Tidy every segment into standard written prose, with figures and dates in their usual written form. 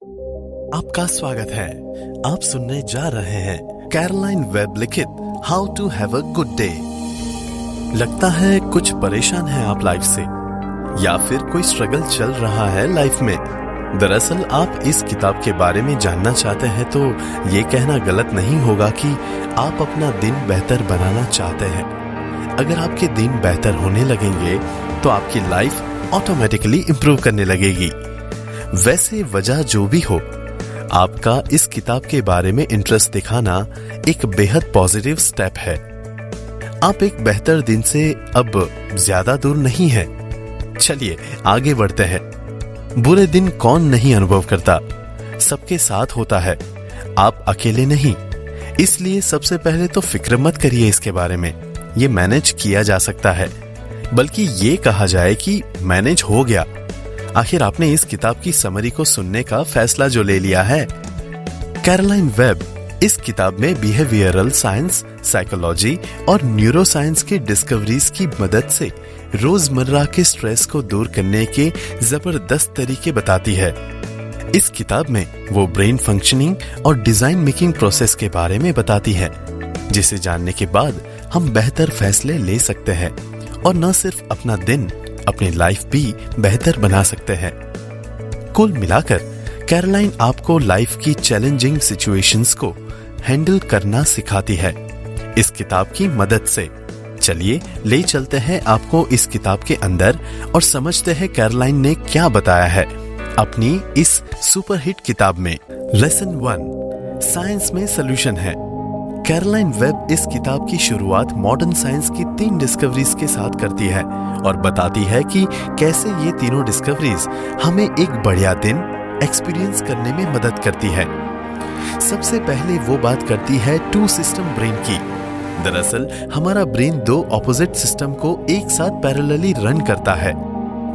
आपका स्वागत है। आप सुनने जा रहे हैं कैरोलाइन वेब लिखित how to have a good day. लगता है कुछ परेशान है आप लाइफ से, या फिर कोई स्ट्रगल चल रहा है लाइफ में। दरअसल आप इस किताब के बारे में जानना चाहते हैं तो ये कहना गलत नहीं होगा कि आप अपना दिन बेहतर बनाना चाहते हैं। अगर आपके दिन बेहतर होने लगेंगे तो आपकी लाइफ ऑटोमेटिकली इंप्रूव करने लगेगी। वैसे वजह जो भी हो, आपका इस किताब के बारे में इंटरेस्ट दिखाना एक बेहद पॉजिटिव स्टेप है। आप एक बेहतर दिन से अब ज्यादा दूर नहीं है। चलिए आगे बढ़ते हैं। बुरे दिन कौन नहीं अनुभव करता, सबके साथ होता है, आप अकेले नहीं। इसलिए सबसे पहले तो फिक्र मत करिए इसके बारे में, ये मैनेज किया जा सकता है। बल्कि ये कहा जाए कि मैनेज हो गया। आखिर आपने इस किताब की समरी को सुनने का फैसला जो ले लिया है। कैरोलाइन वेब इस किताब में बिहेवियरल साइंस, साइकोलॉजी और न्यूरोसाइंस के डिस्कवरीज की मदद से रोजमर्रा के स्ट्रेस को दूर करने के जबरदस्त तरीके बताती है। इस किताब में वो ब्रेन फंक्शनिंग और डिजाइन मेकिंग प्रोसेस के बारे में बताती है, जिसे जानने के बाद हम बेहतर फैसले ले सकते हैं और न सिर्फ अपना दिन, अपनी लाइफ भी बेहतर बना सकते हैं। कुल मिलाकर कैरोलाइन आपको लाइफ की चैलेंजिंग सिचुएशंस को हैंडल करना सिखाती है इस किताब की मदद से। चलिए ले चलते हैं आपको इस किताब के अंदर और समझते हैं कैरोलाइन ने क्या बताया है अपनी इस सुपरहिट किताब में। लेसन 1, साइंस में सॉल्यूशन है। कैरोलाइन वेब इस किताब की शुरुआत मॉडर्न साइंस की 3 डिस्कवरीज के साथ करती है और बताती है कि कैसे ये तीनों डिस्कवरीज हमें एक बढ़िया दिन एक्सपीरियंस करने में मदद करती है। सबसे पहले वो बात करती है 2 सिस्टम ब्रेन की। दरअसल हमारा ब्रेन 2 ऑपोजिट सिस्टम को एक साथ पैरेलली रन करता है।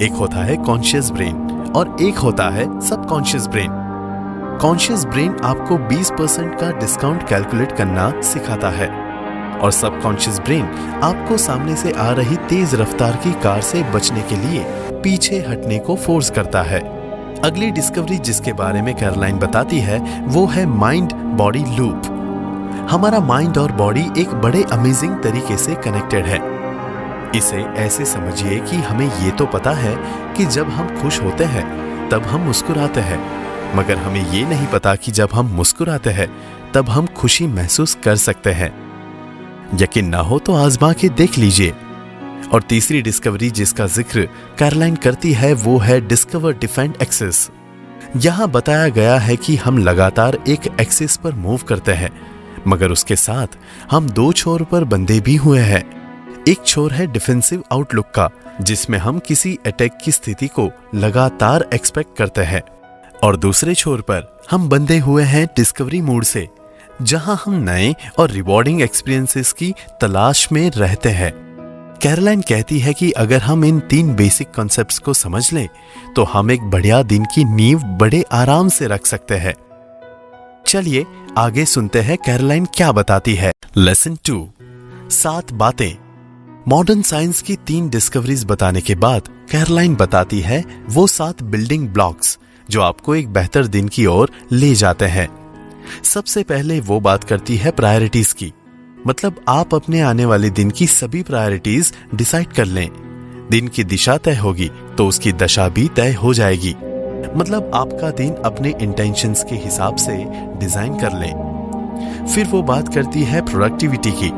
एक होता है कॉन्शियस ब्रेन और एक होता है सबकॉन्शियस ब्रेन। कॉन्शियस ब्रेन आपको 20% का डिस्काउंट कैलकुलेट करना सिखाता है और सबकॉन्शियस ब्रेन आपको सामने से आ रही तेज रफ्तार की कार से बचने के लिए पीछे हटने को फोर्स करता है। अगली डिस्कवरी जिसके बारे में कैरोलाइन बताती है वो है माइंड बॉडी लूप। हमारा माइंड और बॉडी एक बड़े अमेजिंग तरीके से कनेक्टेड है। इसे ऐसे समझिए कि हमें ये तो पता है कि जब हम खुश होते हैं तब हम मुस्कुराते हैं, मगर हमें ये नहीं पता कि जब हम मुस्कुराते हैं तब हम खुशी महसूस कर सकते हैं। यकीन ना हो तो आजमा के देख लीजिए। और तीसरी डिस्कवरी जिसका जिक्र कैरोलाइन करती है वो है डिस्कवर डिफाइंड एक्सिस। यहां बताया गया है कि हम लगातार एक एक्सिस पर मूव करते हैं, मगर उसके साथ हम 2 छोर पर बंधे भी हुए हैं। एक छोर है डिफेंसिव आउटलुक का, जिसमें हम किसी अटैक की स्थिति को लगातार एक्सपेक्ट करते हैं, और दूसरे छोर पर हम बंधे हुए हैं डिस्कवरी मूड से, जहां हम नए और रिवॉर्डिंग एक्सपीरियंसेस की तलाश में रहते हैं। कैरोलाइन कहती है कि अगर हम इन 3 बेसिक कॉन्सेप्ट्स को समझ लें तो हम एक बढ़िया दिन की नींव बड़े आराम से रख सकते हैं। चलिए आगे सुनते हैं कैरोलाइन क्या बताती है। लेसन 2, 7 बातें। मॉडर्न साइंस की 3 डिस्कवरीज बताने के बाद कैरोलाइन बताती है वो 7 बिल्डिंग ब्लॉक्स जो आपको एक बेहतर दिन की ओर ले जाते हैं। सबसे पहले वो बात करती है प्रायोरिटीज की। मतलब आप अपने आने वाले दिन की सभी प्रायोरिटीज डिसाइड कर लें। दिन की दिशा तय होगी तो उसकी दशा भी तय हो जाएगी। मतलब आपका दिन अपने इंटेंशंस के हिसाब से डिजाइन कर लें। फिर वो बात करती है प्रोडक्टिविटी की।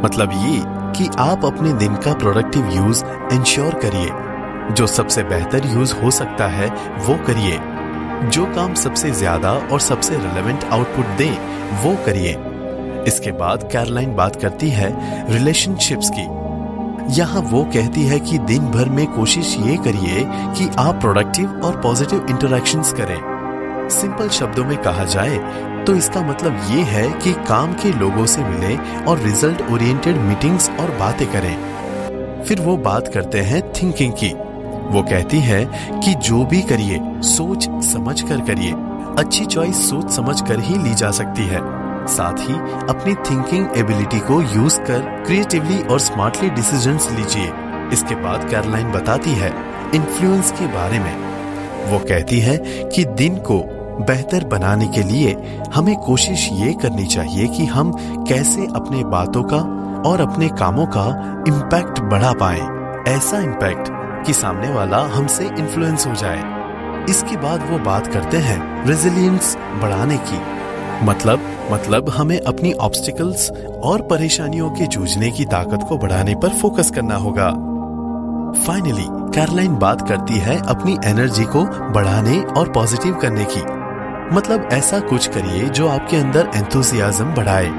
मतलब ये कि आप अपने दिन का प्रोडक्टिव यूज इंश्योर करिए। जो सबसे बेहतर यूज हो सकता है वो करिए। जो काम सबसे ज्यादा और सबसे रिलेवेंट आउटपुट दे वो करिए। इसके बाद कैरोलाइन बात करती है रिलेशनशिप्स की। यहाँ वो कहती है कि दिन भर में कोशिश ये करिए कि आप प्रोडक्टिव और पॉजिटिव इंटरैक्शंस करें। सिंपल शब्दों में कहा जाए तो इसका मतलब ये है कि काम के लोगों से मिलें और रिजल्ट ओरिएंटेड मीटिंग्स और बातें करें। फिर वो बात करते हैं थिंकिंग की। वो कहती है कि जो भी करिए सोच समझ कर करिए। अच्छी चॉइस सोच समझ कर ही ली जा सकती है। साथ ही अपनी थिंकिंग एबिलिटी को यूज कर क्रिएटिवली और स्मार्टली डिसीजंस लीजिए। इसके बाद कैरोलाइन बताती है इन्फ्लुएंस के बारे में। वो कहती है कि दिन को बेहतर बनाने के लिए हमें कोशिश ये करनी चाहिए कि हम कैसे अपने बातों का और अपने कामों का इम्पैक्ट बढ़ा पाएं। ऐसा इम्पैक्ट कि सामने वाला हमसे इन्फ्लुएंस हो जाए। इसके बाद वो बात करते हैं रेजिलियंस बढ़ाने की। मतलब हमें अपनी ऑब्स्टिकल्स और परेशानियों के जूझने की ताकत को बढ़ाने पर फोकस करना होगा। फाइनली कैरोलाइन बात करती है अपनी एनर्जी को बढ़ाने और पॉजिटिव करने की। मतलब ऐसा कुछ करिए जो आपके अंदर एंथुसियाज्म बढ़ाए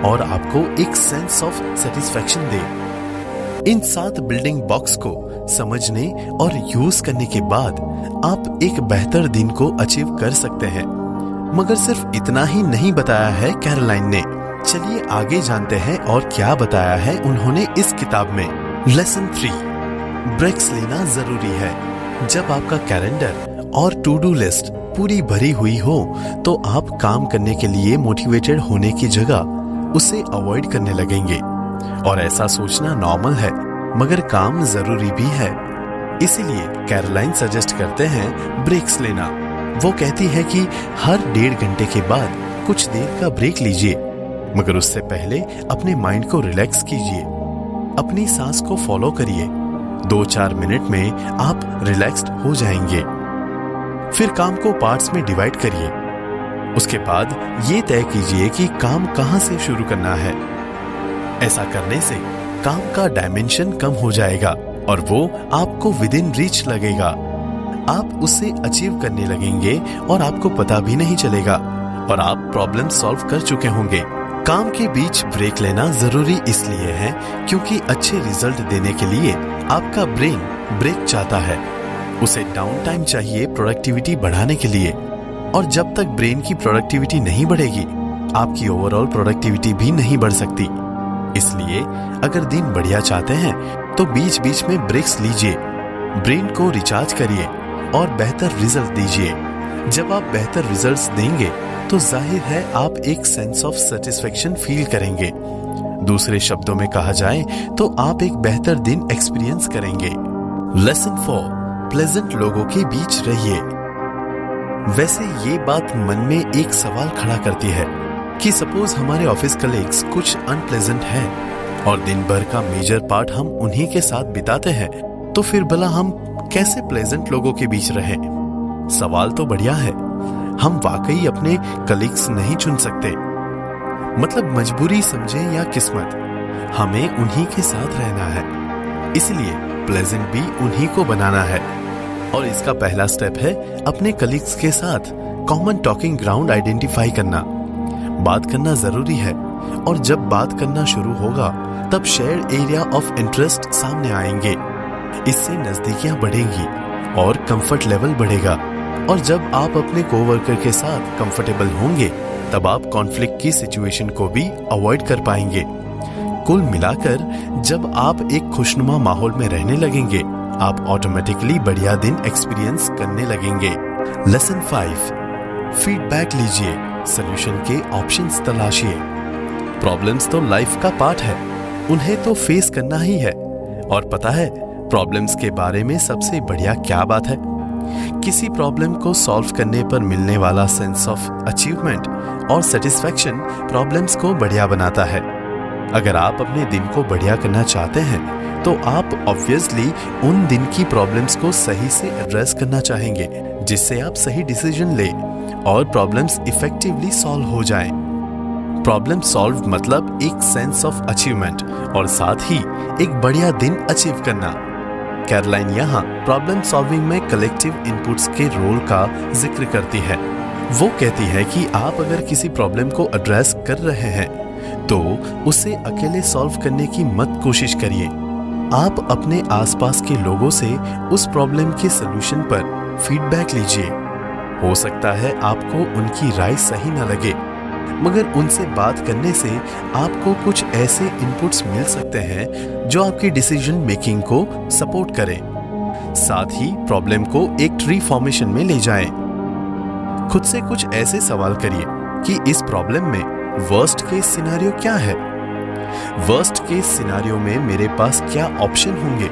और आपको एक sense of satisfaction they. In 7 building blocks को समझने और यूज करने के बाद आप एक बेहतर दिन को अचीव कर सकते हैं। मगर सिर्फ इतना ही नहीं बताया है कैरोलाइन ने। चलिए आगे जानते हैं और क्या बताया है उन्होंने इस किताब में। लेसन 3, ब्रेक्स लेना जरूरी है। जब आपका कैलेंडर और टू डू लिस्ट पूरी भरी हुई हो तो आप काम करने के लिए मोटिवेटेड होने की जगह उसे अवॉइड करने लगेंगे। और ऐसा सोचना नॉर्मल है, मगर काम जरूरी भी है। इसीलिए कैरोलाइन सजेस्ट करते हैं ब्रेक्स लेना। वो कहती है कि हर 1.5 घंटे के बाद कुछ देर का ब्रेक लीजिए, मगर उससे पहले अपने माइंड को रिलैक्स कीजिए। अपनी सांस को फॉलो करिए। 2-4 मिनट में आप रिलैक्स्ड हो जाएंगे। फिर काम को पार्ट्स में डिवाइड करिए। उसके बाद ये तय कीजिए कि काम कहां से शुरू करना है। ऐसा करने से काम का डायमेंशन कम हो जाएगा और वो आपको विदिन रीच लगेगा। आप उसे अचीव करने लगेंगे और आपको पता भी नहीं चलेगा और आप प्रॉब्लम सॉल्व कर चुके होंगे। काम के बीच ब्रेक लेना जरूरी इसलिए है क्योंकि अच्छे रिजल्ट देने के लिए आपका ब्रेन ब्रेक चाहता है। उसे डाउन टाइम चाहिए प्रोडक्टिविटी बढ़ाने के लिए। और जब तक ब्रेन की प्रोडक्टिविटी नहीं बढ़ेगी, आपकी ओवरऑल प्रोडक्टिविटी भी नहीं बढ़ सकती। इसलिए अगर दिन बढ़िया चाहते हैं तो बीच बीच में ब्रेक्स लीजिए, ब्रेन को रिचार्ज करिए और बेहतर रिजल्ट दीजिए। जब आप बेहतर रिजल्ट्स देंगे तो जाहिर है आप एक सेंस ऑफ सेटिस्फेक्शन फील करेंगे। दूसरे शब्दों में कहा जाए तो आप एक बेहतर दिन एक्सपीरियंस करेंगे। लेसन 4, प्लेजेंट लोगों के बीच रहिए। वैसे ये बात मन में एक सवाल खड़ा करती है कि सपोज हमारे ऑफिस कलीग्स कुछ अनप्लेजेंट हैं और दिन भर का मेजर पार्ट हम उन्हीं के साथ बिताते हैं, तो फिर भला हम कैसे प्लेजेंट लोगों के बीच रहें? सवाल तो बढ़िया है। हम वाकई अपने कलीग्स नहीं चुन सकते। मतलब मजबूरी समझे या किस्मत, हमें उन्हीं के साथ रहना है। इसलिए प्लेजेंट भी उन्हीं को बनाना है। और इसका पहला स्टेप है अपने कलीग्स के साथ कॉमन टॉकिंग ग्राउंड आइडेंटिफाई करना। बात करना जरूरी है और जब बात करना शुरू होगा तब शेयर्ड एरिया ऑफ इंटरेस्ट सामने आएंगे। इससे नजदीकियां बढ़ेंगी और कंफर्ट लेवल बढ़ेगा। और जब आप अपने कोवर्कर के साथ कंफर्टेबल होंगे तब आप कॉन्फ्लिक्ट की सिचुएशन को भी अवॉइड कर पाएंगे। कुल मिलाकर जब आप एक खुशनुमा माहौल में रहने लगेंगे, आप ऑटोमेटिकली बढ़िया दिन एक्सपीरियंस करने लगेंगे। लेसन 5, फीडबैक लीजिए, सॉल्यूशन के ऑप्शंस तलाशिए। प्रॉब्लम्स तो लाइफ का पार्ट है, उन्हें तो फेस करना ही है। और पता है प्रॉब्लम्स के बारे में सबसे बढ़िया क्या बात है? किसी प्रॉब्लम को सॉल्व करने पर मिलने वाला सेंस ऑफ अचीवमेंट और सेटिस्फैक्शन प्रॉब्लम्स को बढ़िया बनाता है। अगर आप अपने दिन को बढ़िया करना चाहते हैं तो आप ऑब्वियसली उन दिन की प्रॉब्लम्स को सही से एड्रेस करना चाहेंगे, जिससे आप सही डिसीजन लें और प्रॉब्लम्स इफेक्टिवली सॉल्व हो जाएं। प्रॉब्लम सॉल्व मतलब एक सेंस ऑफ अचीवमेंट और साथ ही एक बढ़िया दिन अचीव करना। कैरोलाइन यहाँ प्रॉब्लम सॉल्विंग में कलेक्टिव इनपुट्स के रोल का जिक्र करती है। वो कहती है कि आप अगर किसी प्रॉब्लम को एड्रेस कर रहे हैं तो उसे अकेले सॉल्व करने की मत कोशिश करिए। आप अपने आसपास के लोगों से उस प्रॉब्लम के सलूशन पर फीडबैक लीजिए। हो सकता है आपको उनकी राय सही न लगे, मगर उनसे बात करने से आपको कुछ ऐसे इनपुट्स मिल सकते हैं जो आपकी डिसीजन मेकिंग को सपोर्ट करें। साथ ही प्रॉब्लम को एक ट्री फॉर्मेशन में ले जाएं। खुद से कुछ ऐसे सवाल करिए कि इस प्रॉब्लम में वर्स्ट केस सिनेरियो क्या है? वर्स्ट केस सिनेरियो में मेरे पास क्या ऑप्शन होंगे?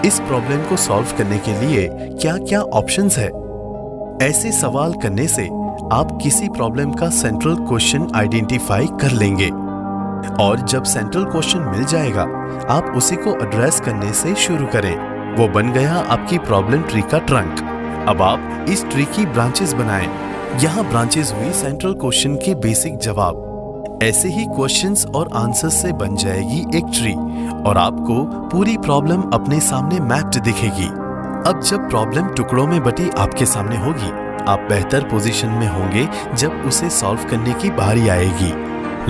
इस प्रॉब्लम को सॉल्व करने के लिए क्या क्या ऑप्शंस है? ऐसे सवाल करने से आप किसी प्रॉब्लम का सेंट्रल क्वेश्चन आइडेंटिफाई कर लेंगे और जब सेंट्रल क्वेश्चन मिल जाएगा आप उसी को एड्रेस करने से शुरू करें। वो बन गया आपकी प्रॉब्लम ट्री का ट्रंक। अब आप इस ट्री की ब्रांचेस बनाएं। यहाँ ब्रांचेस हुई सेंट्रल क्वेश्चन के बेसिक जवाब। ऐसे ही क्वेश्चंस और आंसर्स से बन जाएगी एक ट्री और आपको पूरी प्रॉब्लम अपने सामने मैप्ड दिखेगी। अब जब प्रॉब्लम टुकड़ों में बटी आपके सामने होगी, आप बेहतर पोजीशन में होंगे जब उसे सॉल्व करने की बारी आएगी।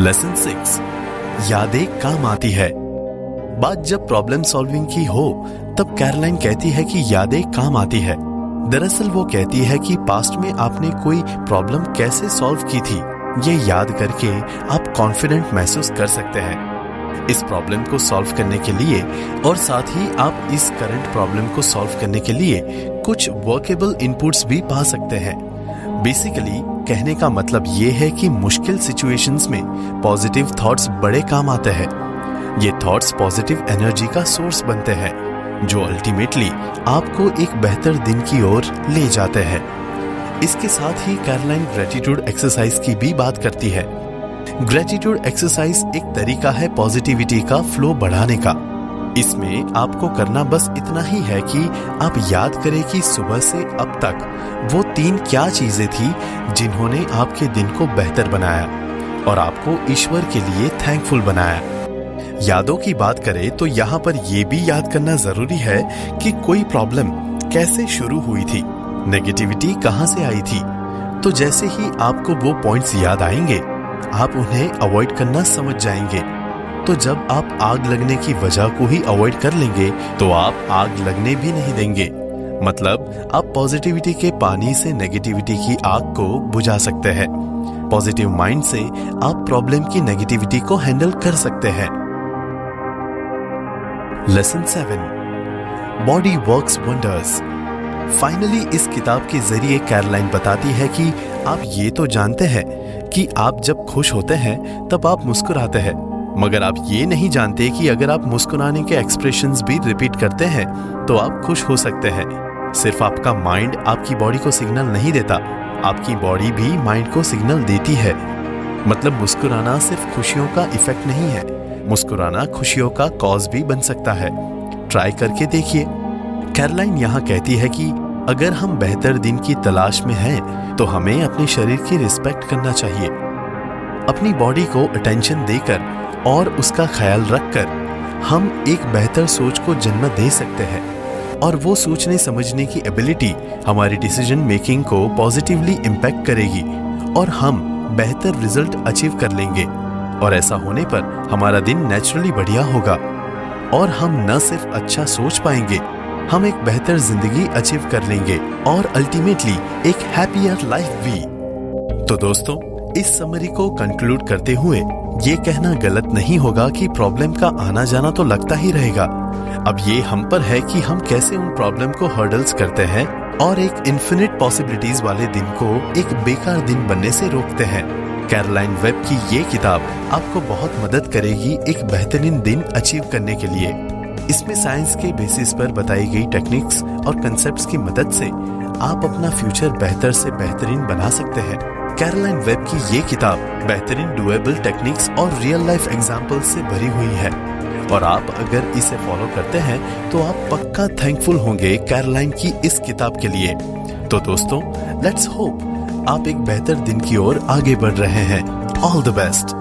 लेसन 6, यादें काम आती है। बात जब प्रॉब्लम सॉल्विंग की हो तब कैरोलाइन कहती है कि यादें काम आती है। दरअसल वो कहती है कि पास्ट में आपने कोई प्रॉब्लम कैसे सॉल्व की थी, ये याद करके आप कॉन्फिडेंट महसूस कर सकते हैं इस प्रॉब्लम को सॉल्व करने के लिए और साथ ही आप इस करंट प्रॉब्लम को सॉल्व करने के लिए कुछ वर्केबल इनपुट्स भी पा सकते हैं। बेसिकली कहने का मतलब ये है कि मुश्किल सिचुएशंस में पॉजिटिव थॉट्स बड़े काम आते हैं। ये थॉट्स पॉजिटिव एनर्जी का सोर्स बनते हैं जो अल्टीमेटली आपको एक बेहतर दिन की ओर ले जाते हैं। इसके साथ ही कैरोलाइन ग्रेटिट्यूड एक्सरसाइज की भी बात करती है। ग्रेटिट्यूड एक्सरसाइज एक तरीका है पॉजिटिविटी का फ्लो बढ़ाने का। इसमें आपको करना बस इतना ही है कि आप याद करें कि सुबह से अब तक वो 3 क्या चीजें थी जिन्होंने आपके दिन को बेहतर बनाया और आपको ईश्वर के लिए थैंकफुल बनाया। यादों की बात करें तो यहाँ पर यह भी याद करना जरूरी है कि कोई प्रॉब्लम कैसे शुरू हुई थी, नेगेटिविटी कहां से आई थी। तो जैसे ही आपको वो पॉइंट्स याद आएंगे आप उन्हें अवॉइड करना समझ जाएंगे। तो जब आप आग लगने की वजह को ही अवॉइड कर लेंगे तो आप आग लगने भी नहीं देंगे। मतलब आप पॉजिटिविटी के पानी से नेगेटिविटी की आग को बुझा सकते हैं। पॉजिटिव माइंड से आप प्रॉब्लम की नेगेटिविटी को हैंडल कर सकते हैं। Lesson 7, body works wonders. Finally इस किताब के जरिए कैरोलाइन बताती है कि आप ये तो जानते हैं कि आप जब खुश होते हैं तब आप मुस्कुराते हैं, मगर आप ये नहीं जानते कि अगर आप मुस्कुराने के एक्सप्रेशंस भी रिपीट करते हैं तो आप खुश हो सकते हैं। सिर्फ आपका माइंड आपकी बॉडी को सिग्नल नहीं देता, आपकी बॉडी भी माइंड को सिग्नल देती है। मतलब मुस्कुराना सिर्फ खुशियों का इफेक्ट नहीं है, मुस्कुराना खुशियों का कॉज भी बन सकता है। ट्राई करके देखिए। कैरोलाइन यहाँ कहती है कि अगर हम बेहतर दिन की तलाश में हैं तो हमें अपने शरीर की रिस्पेक्ट करना चाहिए। अपनी बॉडी को अटेंशन देकर और उसका ख्याल रखकर हम एक बेहतर सोच को जन्म दे सकते हैं और वो सोचने समझने की एबिलिटी हमारी डिसीजन मेकिंग को पॉजिटिवली इम्पैक्ट करेगी और हम बेहतर रिजल्ट अचीव कर लेंगे। और ऐसा होने पर हमारा दिन नेचुरली बढ़िया होगा और हम न सिर्फ अच्छा सोच पाएंगे, हम एक बेहतर जिंदगी अचीव कर लेंगे और अल्टीमेटली एक हैप्पियर लाइफ भी। तो दोस्तों, इस समरी को कंक्लूड करते हुए ये कहना गलत नहीं होगा कि प्रॉब्लम का आना जाना तो लगता ही रहेगा। अब ये हम पर है कि हम कैसे उन प्रॉब्लम को हर्डल्स करते हैं और एक इन्फिनिट पॉसिबिलिटीज वाले दिन को एक बेकार दिन बनने से रोकते हैं। कैरोलाइन वेब की ये किताब आपको बहुत मदद करेगी एक बेहतरीन दिन अचीव करने के लिए। इसमें साइंस के बेसिस पर बताई गई टेक्निक्स और कंसेप्ट्स की मदद से आप अपना फ्यूचर बेहतर से बेहतरीन बना सकते हैं। कैरोलाइन वेब की ये किताब बेहतरीन डुएबल टेक्निक्स और रियल लाइफ एग्जाम्पल से भरी हुई है और आप अगर इसे फॉलो करते हैं तो आप पक्का थैंकफुल होंगे कैरोलाइन की इस किताब के लिए। तो दोस्तों, लेट्स होप आप एक बेहतर दिन की ओर आगे बढ़ रहे हैं। All the best.